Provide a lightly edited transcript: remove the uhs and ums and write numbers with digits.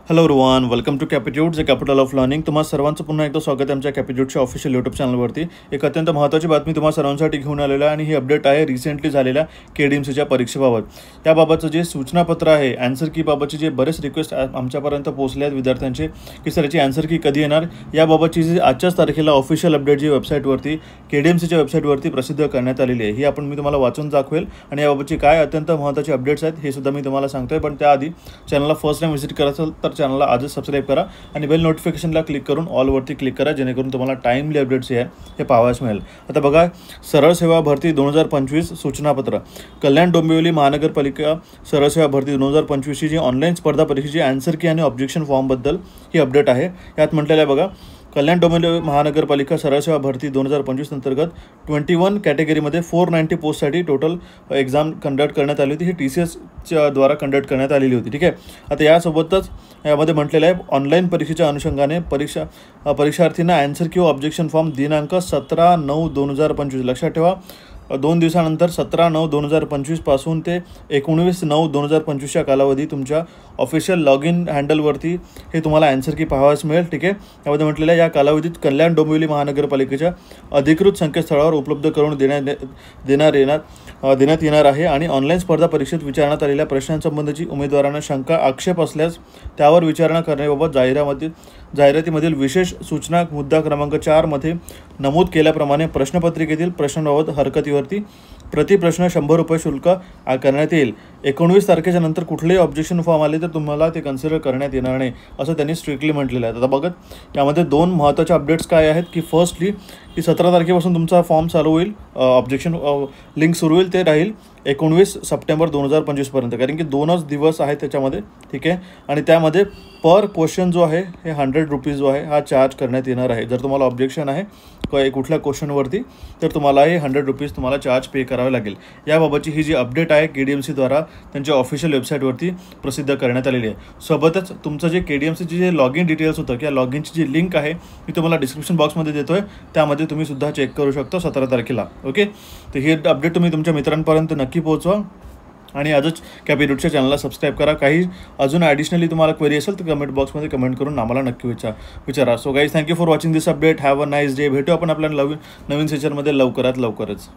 Hello everyone, welcome to Capitude the capital of learning. तुम्हा सर्वांचं पुन्हा एकदा स्वागत आहे आमच्या कॅपिट्यूडच्या ऑफिशियल यूट्यूब चॅनलवरती. एक अत्यंत महत्त्वाची बातमी तुम्हा सर्वांसाठी घेऊन आलेलं आहे आणि ही अपडेट आहे रिसेंटली झालेल्या KDMCच्या परीक्षेबाबत. त्याबाबतचं जे सूचनापत्र आहे, आन्सर कीबाबतचे जे बरेच रिक्वेस्ट आमच्यापर्यंत पोहोचले आहेत विद्यार्थ्यांचे की सर याची आन्सर की कधी येणार, याबाबतची जी आजच्याच तारखेला ऑफिशियल अपडेट जी वेबसाईटवरती KDMCच्या वेबसाईटवरती प्रसिद्ध करण्यात आलेली आहे, ही मी तुम्हाला वाचून दाखवेल आणि याबाबतची काय अत्यंत महत्त्वाची अपडेट्स आहेत हे सुद्धा मी तुम्हाला सांगतोय. पण त्याआधी चॅनलला फर्स्ट टाइम व्हिजिट करायचं तर चॅनलला आजच सबस्क्राईब करा आणि बेल नोटिफिकेशनला क्लिक करून ऑलवरती क्लिक करा, जेणेकरून तुम्हाला टाईमली अपडेट्स हे पाहावयास मिळेल. आता बघा, सरळ सेवा भरती 2025 सूचनापत्र. कल्याण डोंबिवली महानगरपालिका सरळ सेवा भरती 2025ची जी ऑनलाईन स्पर्धा परीक्षेची आन्सर की आणि ऑब्जेक्शन फॉर्मबद्दल ही अपडेट आहे. यात म्हटलेलं आहे बघा, कल्याण डोंबिवली महानगरपालिका सरळ सेवा भरती 2025 अंतर्गत 21 कॅटेगरीमध्ये 490 पोस्टसाठी टोटल एक्झाम कंडक्ट करण्यात आली होती. ही TCSच्या द्वारा कंडक्ट करण्यात आलेली होती. ठीक आहे. आता यासोबतच यामध्ये म्हटलेलं आहे, ऑनलाईन परीक्षेच्या अनुषंगाने परीक्षार्थींना आन्सर किंवा ऑब्जेक्शन फॉर्म दिनांक 17/9/2025 लक्षात ठेवा. 2 दिवसानंतर 17/9/2025 पासून ते 19/9/2025 या कालावधी तुमच्या ऑफिशियल लॉग इन हँडलवरती हे तुम्हाला आन्सर की पाहावयास मिळेल. ठीक आहे. यामध्ये म्हटलेलं आहे, या कालावधीत कल्याण डोंबिवली महानगरपालिकेच्या अधिकृत संकेतस्थळावर उपलब्ध करून देण्यात येणार आहे आणि ऑनलाईन स्पर्धा परीक्षेत विचारण्यात आलेल्या प्रश्नांसंबंधीची उमेदवारांना शंका आक्षेप असल्यास त्यावर विचारणा करण्याबाबत जाहिरातीमधील विशेष सूचना मुद्दा क्रमांक 4 मध्ये नमूद केल्याप्रमाणे प्रश्नपत्रिकेतील प्रश्नांबाबत हरकतीवरती प्रतिप्रश्न 100 रुपये शुल्क आकारण्यात येईल. 19 तारखेच्या नंतर कुठलेही ऑब्जेक्शन फॉर्म आले तर तुम्हाला ते कन्सिडर करण्यात येणार नाही, असं त्यांनी स्ट्रिक्टली म्हटलेलं आहे. आता बघत यामध्ये 2 महत्त्वाच्या अपडेट्स काय आहेत की फर्स्टली की 17 तारखेपासून तुमचा फॉर्म चालू होईल, ऑब्जेक्शन लिंक सुरू होईल, ते राहील 19 सप्टेंबर 2025 पर्यंत, कारण की 2च दिवस आहेत त्याच्यामध्ये. ठीक आहे. आणि त्यामध्ये पर क्वेश्चन जो आहे हे 100 रुपीज जो आहे हा चार्ज करण्यात येणार आहे. जर तुम्हाला ऑब्जेक्शन आहे कुठल्या क्वेश्चनवरती तर तुम्हाला हे 100 रुपीज तुम्हाला चार्ज पे करावे लागेल. याबाबतची ही जी अपडेट आहे KDMCद्वारा त्यांच्या ऑफिशियल वेबसाईटवरती प्रसिद्ध करण्यात आलेली आहे. सोबतच तुमचं जे KDMCची जे लॉग इन डिटेल्स होतं किंवा लॉग इनची जी लिंक आहे मी तुम्हाला डिस्क्रिप्शन बॉक्समध्ये देतो आहे, त्यामध्ये तुम्ही सुद्धा चेक करू शकता 17 तारखेला. ओके. तर ही अपडेट तुम्ही तुमच्या मित्रांपर्यंत नक्की पोहोचवा आणि आजच कॅपिट्यूडच्या चॅनलला सबस्क्राईब करा. काही अजून ॲडिशनली तुम्हाला क्वेरी असेल तर कमेंट बॉक्समध्ये कमेंट करून आम्हाला नक्की विचारा. So guys, thank you for watching this update. Have a nice day. भेटू आपण आपल्या नवीन सेशनमध्ये लवकरच.